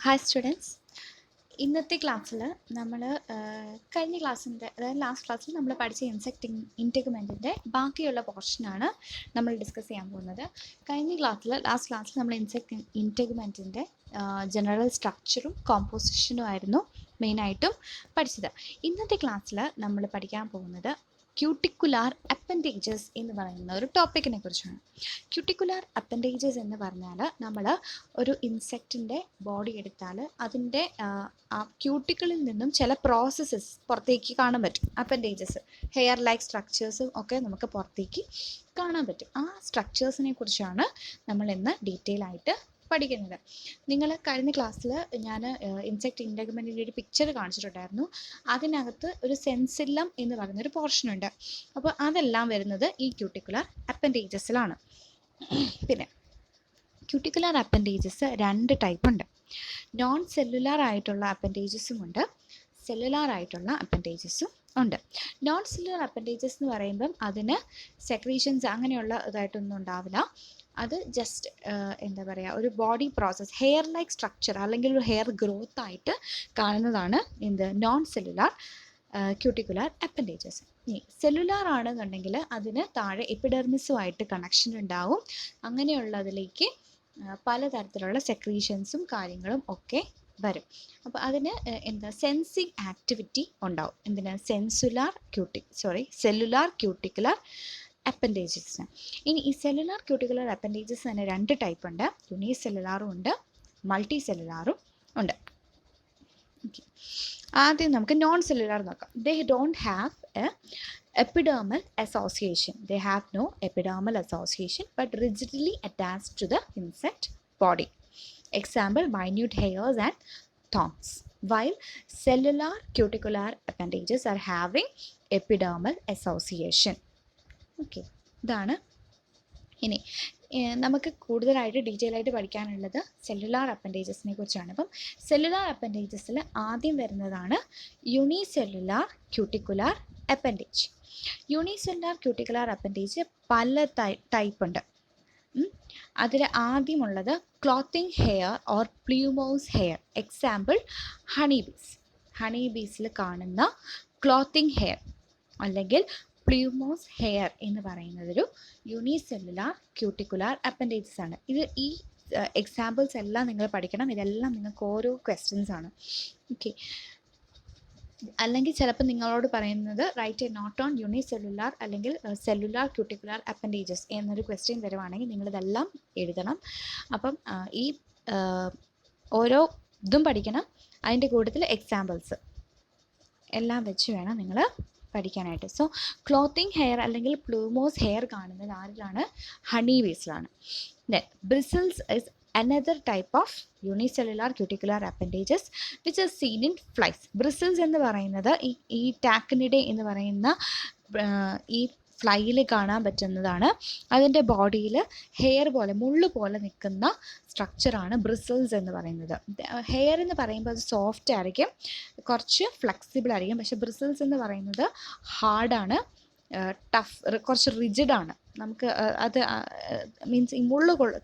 Hi students, ഇന്നത്തെ ക്ലാസ്സിൽ നമ്മൾ കഴിഞ്ഞ ക്ലാസ്സിൻ്റെ അതായത് ലാസ്റ്റ് ക്ലാസ്സിൽ നമ്മൾ പഠിച്ച ഇൻറ്റഗ്മെൻറ്റിൻ്റെ ബാക്കിയുള്ള പോർഷനാണ് നമ്മൾ ഡിസ്കസ് ചെയ്യാൻ പോകുന്നത്. കഴിഞ്ഞ ലാസ്റ്റ് ക്ലാസ്സിൽ നമ്മൾ ഇൻറ്റഗ്മെൻറ്റിൻ്റെ ജനറൽ സ്ട്രക്ചറും കോമ്പോസിഷനും ആയിരുന്നു മെയിനായിട്ടും പഠിച്ചത്. ഇന്നത്തെ ക്ലാസ്സിൽ നമ്മൾ പഠിക്കാൻ പോകുന്നത് ക്യൂട്ടിക്കുലാർ അപ്പൻഡേജസ് എന്ന് പറയുന്ന ഒരു ടോപ്പിക്കിനെ കുറിച്ചാണ്. ക്യൂട്ടിക്കുലാർ അപ്പൻഡേജസ് എന്ന് പറഞ്ഞാൽ നമ്മൾ ഒരു ഇൻസെക്റ്റിൻ്റെ ബോഡി എടുത്താൽ അതിൻ്റെ ആ ക്യൂട്ടിക്കിളിൽ നിന്നും ചില പ്രോസസ്സസ് പുറത്തേക്ക് കാണാൻ പറ്റും. അപ്പൻഡേജസ് ഹെയർ ലൈക്ക് സ്ട്രക്ചേഴ്സും ഒക്കെ നമുക്ക് പുറത്തേക്ക് കാണാൻ പറ്റും. ആ സ്ട്രക്ചേഴ്സിനെ കുറിച്ചാണ് നമ്മൾ ഇന്ന് ഡീറ്റെയിൽ ആയിട്ട് പഠിക്കുന്നത്. നിങ്ങൾ കഴിഞ്ഞ ക്ലാസ്സിൽ ഞാൻ ഇൻസെക്റ്റ് ഇൻറ്റഗ്മെൻറ്റിൻ്റെ ഒരു പിക്ചർ കാണിച്ചിട്ടുണ്ടായിരുന്നു. അതിനകത്ത് ഒരു സെൻസില്ലം എന്ന് പറയുന്നൊരു പോർഷനുണ്ട്. അപ്പോൾ അതെല്ലാം വരുന്നത് ഈ ക്യൂട്ടിക്കുലാർ അപ്പൻഡേജസിലാണ്. പിന്നെ ക്യൂട്ടിക്കുലാർ അപ്പൻഡേജസ് രണ്ട് ടൈപ്പ് ഉണ്ട്. നോൺ സെല്ലുലാർ ആയിട്ടുള്ള അപ്പൻഡേജസും ഉണ്ട്, സെല്ലുലാർ ആയിട്ടുള്ള അപ്പൻഡേജസും ഉണ്ട്. നോൺ സെല്ലുലാർ അപ്പൻഡേജസ് എന്ന് പറയുമ്പം അതിന് സെക്രീഷൻസ് അങ്ങനെയുള്ള ഇതായിട്ടൊന്നും ഉണ്ടാവില്ല. അത് ജസ്റ്റ് എന്താ പറയുക, ഒരു body process, hair like structure അല്ലെങ്കിൽ ഒരു ഹെയർ ഗ്രോത്ത് ആയിട്ട് കാണുന്നതാണ് എന്ത് നോൺ സെല്ലുലാർ ക്യൂട്ടിക്കുലാർ അപ്പൻഡേജസ്. ഇനി സെല്ലുലാർ ആണെന്നുണ്ടെങ്കിൽ അതിന് താഴെ എപ്പിഡെർമിസുമായിട്ട് കണക്ഷൻ ഉണ്ടാവും. അങ്ങനെയുള്ളതിലേക്ക് പലതരത്തിലുള്ള സെക്രീഷൻസും കാര്യങ്ങളും ഒക്കെ വരും. അപ്പോൾ അതിന് സെൻസിങ് ആക്ടിവിറ്റി ഉണ്ടാവും. Cellular cuticular appendages. ഇനി ഈ സെല്ലുലാർ ക്യൂട്ടിക്കുലർ അപ്പൻഡേജസ് തന്നെ രണ്ട് ടൈപ്പ് ഉണ്ട്. യൂണിസെല്ലുലാറും ഉണ്ട്, മൾട്ടി സെല്ലുലാറും ഉണ്ട്. ആദ്യം നമുക്ക് നോൺ സെല്ലുലാർ നോക്കാം. They don't have A epidermal association. They have no epidermal association but rigidly attached to the insect body. Example, minute hairs and thorns. While cellular cuticular appendages are having epidermal association. Okay, ഇതാണ്. ഇനി നമുക്ക് കൂടുതലായിട്ട് detail ആയിട്ട് പഠിക്കാനുള്ളത് cellular അപ്പൻഡേജസിനെ കുറിച്ചാണ്. അപ്പം cellular അപ്പൻഡേജസിൽ ആദ്യം വരുന്നതാണ് unicellular cuticular appendage. Unicellular cuticular appendage പല ടൈപ്പ് ഉണ്ട്. അതിൽ ആദ്യമുള്ളത് clothing hair or plumose hair. Example, honey ബീസിൽ കാണുന്ന ക്ലോത്തിങ് ഹെയർ അല്ലെങ്കിൽ പ്ലൂമോസ് ഹെയർ എന്ന് പറയുന്നതൊരു യൂണിസെല്ലുലാർ ക്യൂട്ടിക്കുലാർ അപ്പൻഡേജസ് ആണ്. ഈ എക്സാമ്പിൾസ് എല്ലാം നിങ്ങൾ പഠിക്കണം. ഇതെല്ലാം നിങ്ങൾക്ക് ഓരോ ക്വസ്റ്റ്യൻസ് ആണ്. ഓക്കെ, അല്ലെങ്കിൽ ചിലപ്പോൾ നിങ്ങളോട് പറയുന്നത് write a note on unicellular അല്ലെങ്കിൽ സെല്ലുലാർ ക്യൂട്ടിക്കുലാർ അപ്പൻഡേജസ് എന്നൊരു ക്വസ്റ്റ്യൻ വരുവാണെങ്കിൽ നിങ്ങളിതെല്ലാം എഴുതണം. അപ്പം ഈ ഓരോ ഇതും പഠിക്കണം. അതിൻ്റെ കൂട്ടത്തിൽ എക്സാമ്പിൾസ് എല്ലാം വെച്ച് വേണം നിങ്ങൾ പഠിക്കാനായിട്ട്. സോ ക്ലോത്തിങ് ഹെയർ അല്ലെങ്കിൽ പ്ലൂമോസ് ഹെയർ കാണുന്നത് ആരിലാണ്? ഹണി ബീസിലാണ്. Then bristles is another type of unicellular cuticular appendages which is seen in flies. Bristles എന്ന് പറയുന്നത് ഈ ടാക്കിനിഡേ എന്ന് പറയുന്ന ഈ ഫ്ലൈയിൽ കാണാൻ പറ്റുന്നതാണ്. അതിൻ്റെ ബോഡിയിൽ ഹെയർ പോലെ മുള്ളു പോലെ നിൽക്കുന്ന സ്ട്രക്ചറാണ് ബ്രിസിൽസ് എന്ന് പറയുന്നത്. ഹെയർ എന്ന് പറയുമ്പോൾ അത് സോഫ്റ്റ് ആയിരിക്കും, കുറച്ച് ഫ്ലെക്സിബിൾ ആയിരിക്കും. പക്ഷേ ബ്രിസിൽസ് എന്ന് പറയുന്നത് ഹാർഡാണ്, ടഫ്, കുറച്ച് റിജിഡാണ്. നമുക്ക് അത് മീൻസ് ഈ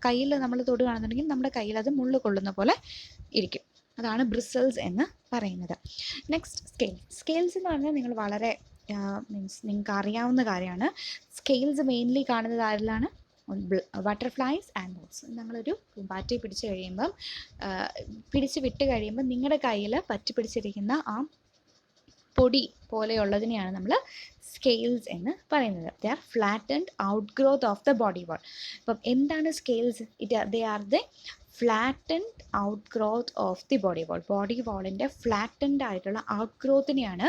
കയ്യിൽ നമ്മൾ തൊടുകയാണെന്നുണ്ടെങ്കിൽ നമ്മുടെ കയ്യിൽ അത് മുള്ളു കൊള്ളുന്ന പോലെ ഇരിക്കും. അതാണ് ബ്രിസിൽസ് എന്ന് പറയുന്നത്. നെക്സ്റ്റ് സ്കെയിൽസ് എന്ന് പറഞ്ഞാൽ നിങ്ങൾ വളരെ നിങ്ങൾക്ക് അറിയാവുന്ന കാര്യമാണ്. സ്കെയിൽസ് മെയിൻലി കാണുന്നത് ആരിലാണ്? Butterflies and moths. നമ്മളൊരു പൂമ്പാറ്റയെ പിടിച്ച് വിട്ട് കഴിയുമ്പോൾ നിങ്ങളുടെ കയ്യിൽ പറ്റി പിടിച്ചിരിക്കുന്ന ആ പൊടി പോലെയുള്ളതിനെയാണ് നമ്മൾ സ്കെയിൽസ് എന്ന് പറയുന്നത്. They are flattened out growth of the body wall. അപ്പം എന്താണ് scales? They are the flattened out growth of the body wall. Body വാളിൻ്റെ ഫ്ലാറ്റൻഡ് ആയിട്ടുള്ള ഔട്ട് ഗ്രോത്തിനെയാണ്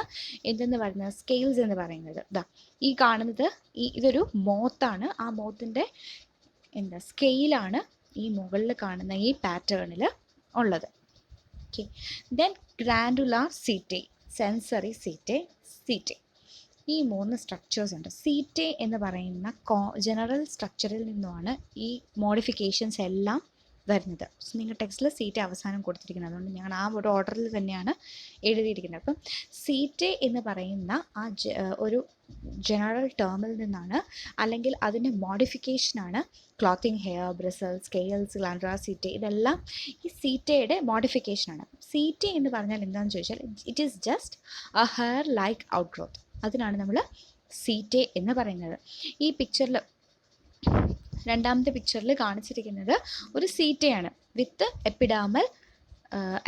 എന്തെന്ന് പറയുന്നത്? സ്കെയിൽസ് എന്ന് പറയുന്നത്. ഈ കാണുന്നത് ഇതൊരു മോത്താണ്. ആ മോത്തിൻ്റെ സ്കെയിലാണ് ഈ മുകളിൽ കാണുന്ന ഈ പാറ്റേണിൽ ഉള്ളത്. Okay, then glandular setae, sensory setae. ഈ മൂന്ന് സ്ട്രക്ചേഴ്സ് ഉണ്ട്. സീറ്റേ എന്ന് പറയുന്ന ജനറൽ സ്ട്രക്ചറിൽ നിന്നുമാണ് ഈ മോഡിഫിക്കേഷൻസ് എല്ലാം വരുന്നത്. സോ നിങ്ങൾ ടെക്സ്റ്റിൽ സീറ്റ അവസാനം കൊടുത്തിരിക്കുന്നത്, അതുകൊണ്ട് ഞാൻ ആ ഒരു ഓർഡറിൽ തന്നെയാണ് എഴുതിയിരിക്കുന്നത്. അപ്പം സീറ്റ എന്ന് പറയുന്ന ആ ഒരു ജനറൽ ടേമിൽ നിന്നാണ്, അല്ലെങ്കിൽ അതിൻ്റെ മോഡിഫിക്കേഷനാണ് ക്ലോത്തിങ് ഹെയർ, ബ്രിസൽസ്, സ്കെയിൽസ്, ഗ്ലാൻഡുലാർ സീറ്റ. ഇതെല്ലാം ഈ സീറ്റയുടെ മോഡിഫിക്കേഷനാണ്. സീറ്റ എന്ന് പറഞ്ഞാൽ എന്താണെന്ന് ചോദിച്ചാൽ it is just A hair like out growth. അതിനാണ് നമ്മൾ സീറ്റ എന്ന് പറയുന്നത്. ഈ പിക്ചറിൽ, രണ്ടാമത്തെ പിക്ചറിൽ കാണിച്ചിരിക്കുന്നത് ഒരു സീറ്റയാണ് വിത്ത് എപ്പിഡാമൽ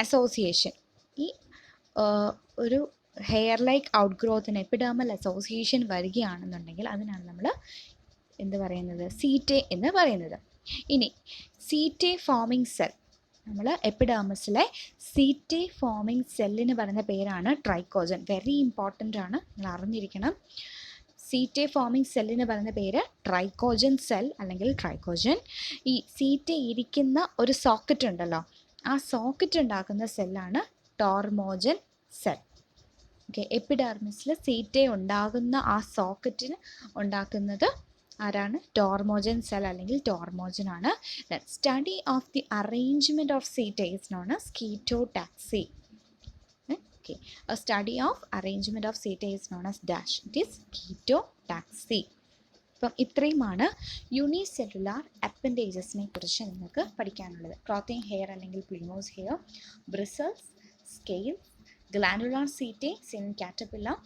അസോസിയേഷൻ. ഈ ഒരു hair like out ഗ്രോത്തിന് epidermal association വരികയാണെന്നുണ്ടെങ്കിൽ അതിനാണ് നമ്മൾ എന്ത് പറയുന്നത്, സീറ്റ എന്ന് പറയുന്നത്. ഇനി സീറ്റ ഫോമിങ് സെൽ, നമ്മൾ എപ്പിഡാമസിലെ സീറ്റ ഫോമിങ് സെല്ലിന് പറയുന്ന പേരാണ് ട്രൈക്കോജൻ. വെരി ഇമ്പോർട്ടൻ്റ് ആണ്, നിങ്ങൾ അറിഞ്ഞിരിക്കണം. സീറ്റ ഫോമിങ് സെല്ലിന് പറയുന്ന പേര് ട്രൈക്കോജൻ സെൽ അല്ലെങ്കിൽ ട്രൈക്കോജൻ. ഈ സീറ്റ ഇരിക്കുന്ന ഒരു സോക്കറ്റ് ഉണ്ടല്ലോ, ആ സോക്കറ്റ് ഉണ്ടാക്കുന്ന സെല്ലാണ് ടോർമോജൻ സെൽ. ഓക്കെ, എപ്പിഡെർമിസിൽ സീറ്റ ഉണ്ടാകുന്ന ആ സോക്കറ്റിന് ഉണ്ടാക്കുന്നത് ആരാണ്? ടോർമോജൻ സെൽ അല്ലെങ്കിൽ ടോർമോജൻ ആണ്. Study of the arrangement of seta is known as chaetotaxy. Okay, a study of arrangement of setae is known as dash. It is ketotaxy. അപ്പം ഇത്രയുമാണ് യൂണിസെല്ലുലാർ അപ്പൻഡേജസിനെ കുറിച്ച് നിങ്ങൾക്ക് പഠിക്കാനുള്ളത്. ക്ലോത്തിങ് ഹെയർ അല്ലെങ്കിൽ plumose hair, bristles, scale, glandular setae, seen caterpillar,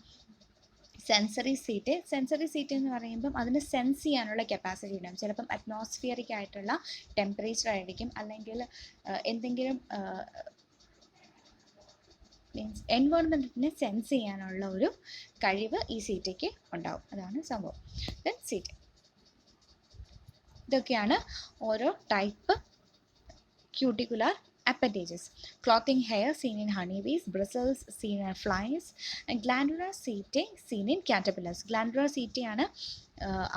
sensory seta. Sensory seta എന്ന് പറയുമ്പം അതിന് sense ചെയ്യാനുള്ള കപ്പാസിറ്റി ഉണ്ടാകും. ചിലപ്പം അറ്റ്മോസ്ഫിയറിക് ആയിട്ടുള്ള ടെമ്പറേച്ചർ ആയിരിക്കും, അല്ലെങ്കിൽ എന്തെങ്കിലും മീൻസ് എൻവയോൺമെൻറ്റിനെ സെൻസ് ചെയ്യാനുള്ള ഒരു കഴിവ് ഈ സീറ്റയ്ക്ക് ഉണ്ടാവും. അതാണ് സംഭവം. Then seta. ഇതൊക്കെയാണ് ഓരോ type cuticular appendages. Clothing hair seen in honey bees, bristles seen in flies, glandular seta seen in caterpillars. Glandular സീറ്റയാണ്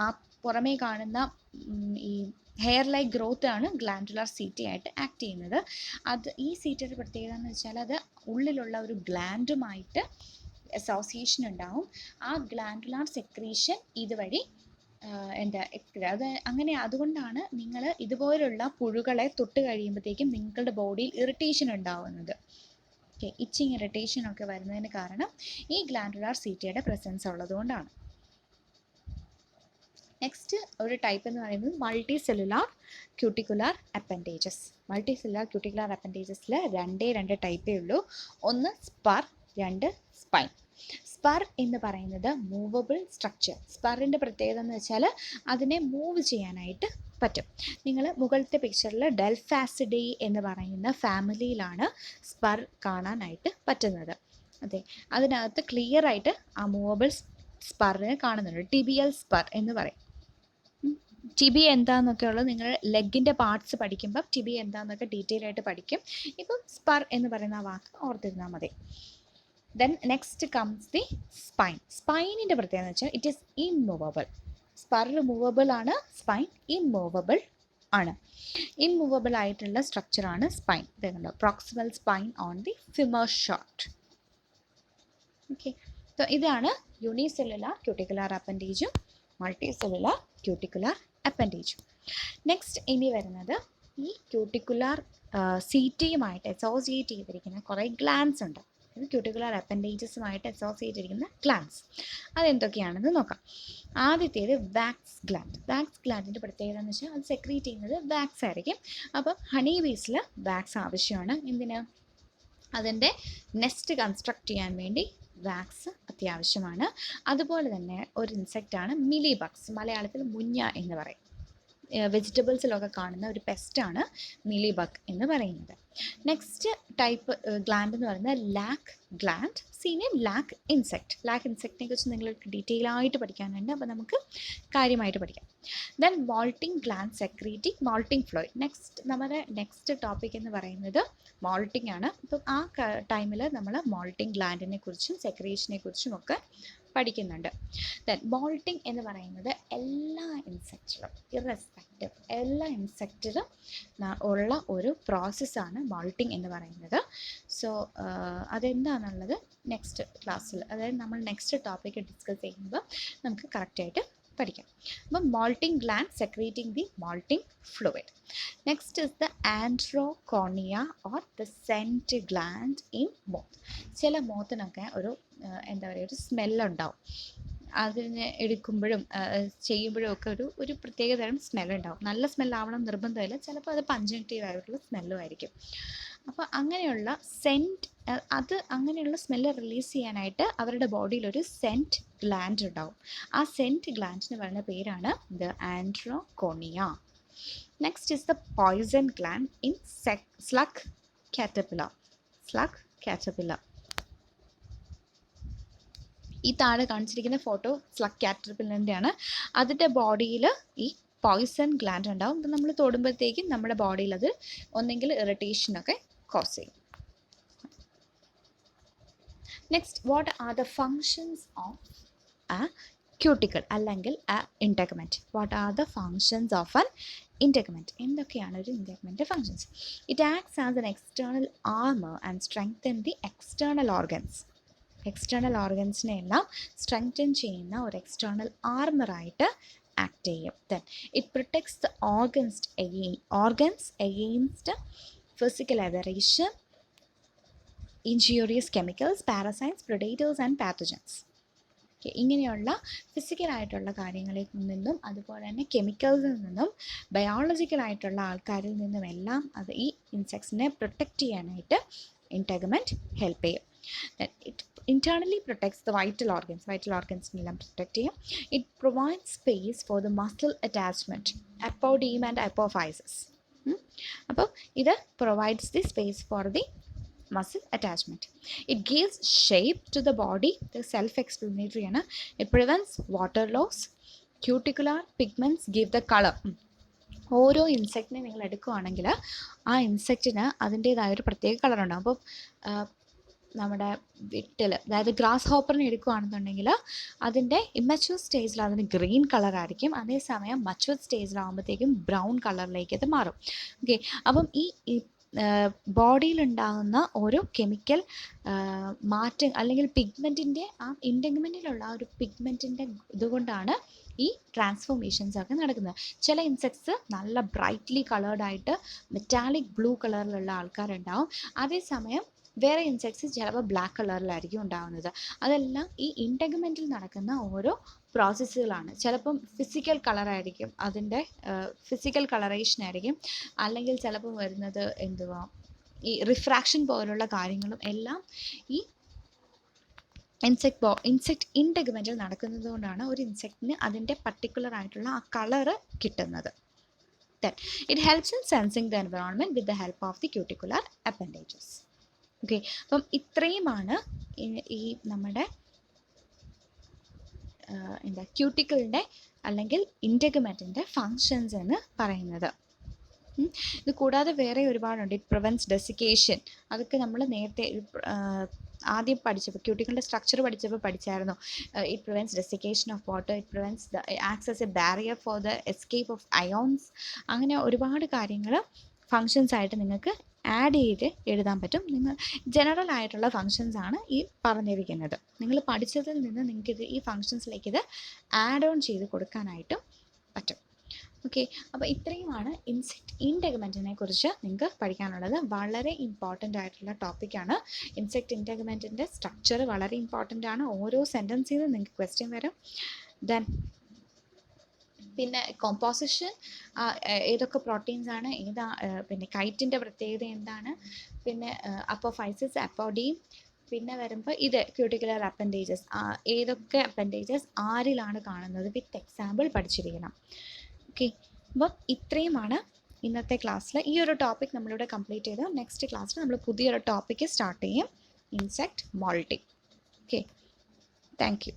ആ പുറമേ കാണുന്ന ഈ ഹെയർ ലൈക്ക് ഗ്രോത്ത് ആണ് ഗ്ലാൻഡുലാർ സീറ്റ ആയിട്ട് ആക്ട് ചെയ്യുന്നത്. അത് ഈ സീറ്റയുടെ പ്രത്യേകത എന്ന് വെച്ചാൽ അത് ഉള്ളിലുള്ള ഒരു ഗ്ലാൻഡുമായിട്ട് അസോസിയേഷൻ ഉണ്ടാവും. ആ ഗ്ലാൻഡുലാർ സെക്രീഷൻ ഇതുവഴി അത് അങ്ങനെ, അതുകൊണ്ടാണ് നിങ്ങൾ ഇതുപോലുള്ള പുഴുക്കളെ തൊട്ട് കഴിയുമ്പോഴത്തേക്കും നിങ്ങളുടെ ബോഡിയിൽ ഇറിറ്റേഷൻ ഉണ്ടാവുന്നത്. ഓക്കെ, ഇച്ചിങ് ഇറിറ്റേഷൻ ഒക്കെ വരുന്നതിന് കാരണം ഈ ഗ്ലാൻഡുലാർ സീറ്റയുടെ പ്രസൻസ് ഉള്ളതുകൊണ്ടാണ്. നെക്സ്റ്റ് ഒരു ടൈപ്പ് എന്ന് പറയുന്നത് multi cellular cuticular appendages. Multi cellular cuticular അപ്പൻഡേജസിൽ രണ്ട് ടൈപ്പേ ഉള്ളൂ. ഒന്ന് സ്പർ, രണ്ട് സ്പൈൻ. സ്പർ എന്ന് പറയുന്നത് മൂവബിൾ സ്ട്രക്ചർ. സ്പറിൻ്റെ പ്രത്യേകത എന്ന് വെച്ചാൽ അതിനെ മൂവ് ചെയ്യാനായിട്ട് പറ്റും. നിങ്ങൾ മുകളിലത്തെ പിക്ചറിൽ ഡെൽഫാസിഡേ എന്ന് പറയുന്ന ഫാമിലിയിലാണ് സ്പർ കാണാനായിട്ട് പറ്റുന്നത്. അതെ, അതിനകത്ത് ക്ലിയർ ആയിട്ട് ആ മൂവബിൾ സ്പറിനെ കാണുന്നുണ്ട്. ടിബിയൽ സ്പർ എന്ന് പറയും. ടിബി എന്താണെന്നൊക്കെ ഉള്ളത് നിങ്ങൾ ലെഗിൻ്റെ പാർട്സ് പഠിക്കുമ്പോൾ ടിബി എന്താണെന്നൊക്കെ ഡീറ്റെയിൽ ആയിട്ട് പഠിക്കും. ഇപ്പം സ്പർ എന്ന് പറയുന്ന വാക്ക് ഓർത്തിരുന്നാൽ മതി. Then next comes the spine. സ്പൈനിൻ്റെ പ്രത്യേകത എന്ന് വെച്ചാൽ it is immovable. Spur movable ആണ്, സ്പൈൻ ഇമ്മൂവബിൾ ആണ്. ഇമ്മൂവബിൾ ആയിട്ടുള്ള സ്ട്രക്ചറാണ് സ്പൈൻ. ഇതുണ്ടോ, proximal spine on the femur shaft. Okay, so ഇതാണ് യൂണിസെല്ലുലാർ ക്യൂട്ടിക്കുലാർ അപ്പൻഡേജും മൾട്ടി സെല്ലുലാർ ക്യൂട്ടിക്കുലാർ അപ്പൻഡേജും. നെക്സ്റ്റ് ഇനി വരുന്നത് ഈ ക്യൂട്ടിക്കുലാർ സീറ്റയുമായിട്ട് അസോസിയേറ്റ് ചെയ്തിരിക്കുന്ന കുറേ ഗ്ലാൻസ് ഉണ്ട്. ക്യൂട്ടിക്കുലാർ അപ്പൻഡേജസുമായിട്ട് അസോസിയേറ്റ് ചെയ്തിരിക്കുന്ന ഗ്ലാൻസ് അതെന്തൊക്കെയാണെന്ന് നോക്കാം. ആദ്യത്തേത് വാക്സ് ഗ്ലാൻഡ്. വാക്സ് ഗ്ലാൻഡിൻ്റെ പ്രത്യേകത എന്ന് വെച്ചാൽ അത് സെക്രീറ്റ് ചെയ്യുന്നത് വാക്സ് ആയിരിക്കും. അപ്പം ഹണി ബീസിൽ വാക്സ് ആവശ്യമാണ്. എന്തിന്? അതിൻ്റെ നെസ്റ്റ് കൺസ്ട്രക്ട് ചെയ്യാൻ വേണ്ടി വാക്സ് അത്യാവശ്യമാണ്. അതുപോലെ തന്നെ ഒരു ഇൻസെക്റ്റാണ് മിലി ബഗ്സ്. മലയാളത്തിൽ മുഞ്ഞ എന്ന് പറയും. വെജിറ്റബിൾസിലൊക്കെ കാണുന്ന ഒരു പെസ്റ്റാണ് മിലി ബഗ് എന്ന് പറയുന്നത്. നെക്സ്റ്റ് ടൈപ്പ് ഗ്ലാൻഡ് എന്ന് പറയുന്നത് lac gland, seen in lac insect. Lac ഇൻസെക്റ്റിനെ കുറിച്ച് നിങ്ങൾക്ക് ഡീറ്റെയിൽ ആയിട്ട് പഠിക്കാനുണ്ട്, അപ്പോൾ നമുക്ക് കാര്യമായിട്ട് പഠിക്കാം. Then moulting gland secreting moulting fluid. നമ്മുടെ നെക്സ്റ്റ് ടോപ്പിക് എന്ന് പറയുന്നത് മോൾട്ടിംഗ് ആണ്. അപ്പം ആ ടൈമിൽ നമ്മൾ മോൾട്ടിംഗ് ഗ്ലാൻഡിനെ കുറിച്ചും സെക്രീഷനെ കുറിച്ചും ഒക്കെ പഠിക്കുന്നുണ്ട്. ദെൻ മോൾട്ടിംഗ് എന്ന് പറയുന്നത് എല്ലാ ഇൻസെക്റ്റിലും ഇറസ്പെക്റ്റീവ് എല്ലാ ഇൻസെക്റ്റിലും ഉള്ള ഒരു പ്രോസസ്സാണ് മോൾട്ടിംഗ് എന്ന് പറയുന്നത്. സോ അതെന്താണെന്നുള്ളത് നെക്സ്റ്റ് ക്ലാസ്സിൽ, അതായത് നമ്മൾ നെക്സ്റ്റ് ടോപ്പിക്ക് ഡിസ്കസ് ചെയ്യുമ്പോൾ നമുക്ക് കറക്റ്റായിട്ട് പഠിക്കാം. അപ്പം moulting gland secreting the moulting fluid. Next is the androconia or the scent gland in moth. ചില മോത്തിനൊക്കെ ഒരു എന്താ പറയുക, ഒരു സ്മെല്ലുണ്ടാവും. അതിനെ എടുക്കുമ്പോഴും ചെയ്യുമ്പോഴും ഒക്കെ ഒരു പ്രത്യേകതരം സ്മെല്ലുണ്ടാവും. നല്ല സ്മെല്ലാവണം നിർബന്ധമില്ല, ചിലപ്പോൾ അത് പഞ്ചക്റ്റീവ് ആയിട്ടുള്ള സ്മെല്ലും ആയിരിക്കും. അപ്പോൾ അങ്ങനെയുള്ള അങ്ങനെയുള്ള സ്മെല്ല് റിലീസ് ചെയ്യാനായിട്ട് അവരുടെ ബോഡിയിൽ ഒരു സെൻറ്റ് ഗ്ലാൻഡ് ഉണ്ടാവും. ആ സെൻറ്റ് ഗ്ലാൻഡിന് പറയുന്ന പേരാണ് the androconia. Next is the poison gland in slug caterpillar. ഈ താഴെ കാണിച്ചിരിക്കുന്ന ഫോട്ടോ സ്ലഗ് കാറ്റർപില്ലറിൻ്റെ ആണ്. അതിൻ്റെ ബോഡിയിൽ ഈ പോയിസൺ ഗ്ലാൻഡ് ഉണ്ടാവും. അപ്പം നമ്മൾ തൊടുമ്പോഴത്തേക്കും നമ്മുടെ ബോഡിയിൽ അത് ഒന്നെങ്കിൽ ഇറിറ്റേഷനൊക്കെ കോസ് ചെയ്യും. Next, what are the functions of a cuticle അല്ലെങ്കിൽ a integument? What are the functions of an integument? എന്തൊക്കെയാണ് ഒരു integument functions? It acts as an external armour and strengthen the external organs. External ഓർഗൻസിനെ എല്ലാം strengthen ചെയ്യുന്ന ഒരു external ആർമറായിട്ട് act ചെയ്യും. Then it protects the organs against physical abrasion, injurious chemicals, parasites, predators and pathogens. ഇങ്ങനെയുള്ള ഫിസിക്കലായിട്ടുള്ള കാര്യങ്ങളിൽ നിന്നും അതുപോലെ തന്നെ കെമിക്കൽസിൽ നിന്നും ബയോളജിക്കലായിട്ടുള്ള ആൾക്കാരിൽ നിന്നുമെല്ലാം അത് ഈ ഇൻസെക്ട്സിനെ പ്രൊട്ടക്റ്റ് ചെയ്യാനായിട്ട് ഇൻടെഗ്മെൻറ്റ് ഹെൽപ്പ് ചെയ്യും. It internally protects the vital organs എല്ലാം പ്രൊട്ടക്റ്റ് ചെയ്യും. It provides space for the muscle attachment, apodyme and apophysis. അപ്പോൾ ഇത് provides the space for the muscle attachment. It gives shape to the body. The self-explanatory ആണ്. It prevents water loss. Cuticular pigments give the color. ഓരോ ഇൻസെക്റ്റിനെ നിങ്ങൾ എടുക്കുകയാണെങ്കിൽ ആ ഇൻസെക്റ്റിന് അതിൻ്റേതായൊരു പ്രത്യേക കളറുണ്ടാകും. അപ്പോൾ നമ്മുടെ വിട്ടിൽ, അതായത് ഗ്രാസ് ഹോപ്പറിനെ എടുക്കുകയാണെന്നുണ്ടെങ്കിൽ അതിൻ്റെ ഇമ്മച്യൂർ സ്റ്റേജിൽ അതിന് ഗ്രീൻ കളറായിരിക്കും. അതേസമയം മച്യൂർ സ്റ്റേജിലാകുമ്പോഴത്തേക്കും ബ്രൗൺ കളറിലേക്ക് അത് മാറും. ഓക്കെ, അപ്പം ഈ ബോഡിയിലുണ്ടാകുന്ന ഓരോ കെമിക്കൽ മാറ്റം അല്ലെങ്കിൽ പിഗ്മെൻറ്റിൻ്റെ ആ ഇൻടെഗ്മെൻറ്റിലുള്ള ഒരു പിഗ്മെൻറ്റിൻ്റെ ഇതുകൊണ്ടാണ് ഈ ട്രാൻസ്ഫോർമേഷൻസ് ഒക്കെ നടക്കുന്നത്. ചില ഇൻസെക്ട്സ് നല്ല ബ്രൈറ്റ്ലി കളേർഡായിട്ട് മെറ്റാലിക് ബ്ലൂ കളറിലുള്ള ആൾക്കാരുണ്ടാവും. അതേസമയം വേറെ ഇൻസെക്ട്സ് ചിലപ്പോൾ ബ്ലാക്ക് കളറിലായിരിക്കും ഉണ്ടാകുന്നത്. അതെല്ലാം ഈ ഇൻടെഗ്മെൻറ്റിൽ നടക്കുന്ന ഓരോ പ്രോസസ്സുകളാണ്. ചിലപ്പം ഫിസിക്കൽ കളറായിരിക്കും, അതിൻ്റെ ഫിസിക്കൽ കളറേഷൻ ആയിരിക്കും. അല്ലെങ്കിൽ ചിലപ്പോൾ വരുന്നത് ഈ റിഫ്രാക്ഷൻ പോലുള്ള കാര്യങ്ങളും എല്ലാം ഈ ഇൻസെക്ട് ഇൻടെഗ്മെൻറ്റിൽ നടക്കുന്നത് കൊണ്ടാണ് ഒരു ഇൻസെക്റ്റിന് അതിൻ്റെ പർട്ടിക്കുലർ ആയിട്ടുള്ള ആ കളറ് കിട്ടുന്നത്. Then it helps in sensing the environment with the help of the cuticular appendages. Okay, അപ്പം ഇത്രയുമാണ് ഈ നമ്മുടെ ക്യൂട്ടിക്കിളിൻ്റെ അല്ലെങ്കിൽ ഇൻടെഗ്മെൻറ്റിൻ്റെ ഫങ്ഷൻസ് എന്ന് പറയുന്നത്. ഇത് കൂടാതെ വേറെ ഒരുപാടുണ്ട്. It prevents desiccation. അതൊക്കെ നമ്മൾ നേരത്തെ ആദ്യം പഠിച്ചപ്പോൾ ക്യൂട്ടിക്കിളിൻ്റെ സ്ട്രക്ചർ പഠിച്ചായിരുന്നു. It prevents desiccation of water, it prevents the acts as a barrier for the escape of ions. അങ്ങനെ ഒരുപാട് കാര്യങ്ങൾ ഫങ്ഷൻസ് ആയിട്ട് നിങ്ങൾക്ക് ആഡ് ചെയ്ത് എഴുതാൻ പറ്റും. നിങ്ങൾ ജനറൽ ആയിട്ടുള്ള ഫങ്ഷൻസ് ആണ് ഈ പറഞ്ഞിരിക്കുന്നത്. നിങ്ങൾ പഠിച്ചതിൽ നിന്ന് നിങ്ങൾക്കിത് ഈ ഫങ്ഷൻസിലേക്ക് ഇത് ആഡ് ഓൺ ചെയ്ത് കൊടുക്കാനായിട്ടും പറ്റും. ഓക്കെ, അപ്പോൾ ഇത്രയുമാണ് ഇൻസെക്ട് ഇൻടെഗ്മെൻറ്റിനെ കുറിച്ച് നിങ്ങൾക്ക് പഠിക്കാനുള്ളത്. വളരെ ഇമ്പോർട്ടൻ്റ് ആയിട്ടുള്ള ടോപ്പിക്കാണ്. ഇൻസെക്ട് ഇൻടെഗ്മെൻറ്റിൻ്റെ സ്ട്രക്ചർ വളരെ ഇമ്പോർട്ടൻ്റ് ആണ്. ഓരോ സെൻറ്റൻസിൽ നിന്ന് നിങ്ങൾക്ക് ക്വസ്റ്റ്യൻ വരും. ദെൻ പിന്നെ കോമ്പോസിഷൻ, ഏതൊക്കെ പ്രോട്ടീൻസ് ആണ്, പിന്നെ കൈറ്റിൻ്റെ പ്രത്യേകത എന്താണ്, പിന്നെ അപ്പോഫൈസിസ്, അപ്പോഡീം, പിന്നെ വരുമ്പോൾ ഇത് ക്യൂട്ടിക്കുലർ അപ്പൻഡേജസ്, ഏതൊക്കെ അപ്പൻഡേജസ് ആരിലാണ് കാണുന്നത് വിത്ത് എക്സാമ്പിൾ പഠിച്ചിരിക്കണം. ഓക്കെ, അപ്പം ഇത്രയുമാണ് ഇന്നത്തെ ക്ലാസ്സിൽ. ഈ ഒരു ടോപ്പിക് നമ്മളിവിടെ കംപ്ലീറ്റ് ചെയ്തു. നെക്സ്റ്റ് ക്ലാസ്സിൽ നമ്മൾ പുതിയൊരു ടോപ്പിക്ക് സ്റ്റാർട്ട് ചെയ്യും, insect moulting. Okay, thank you.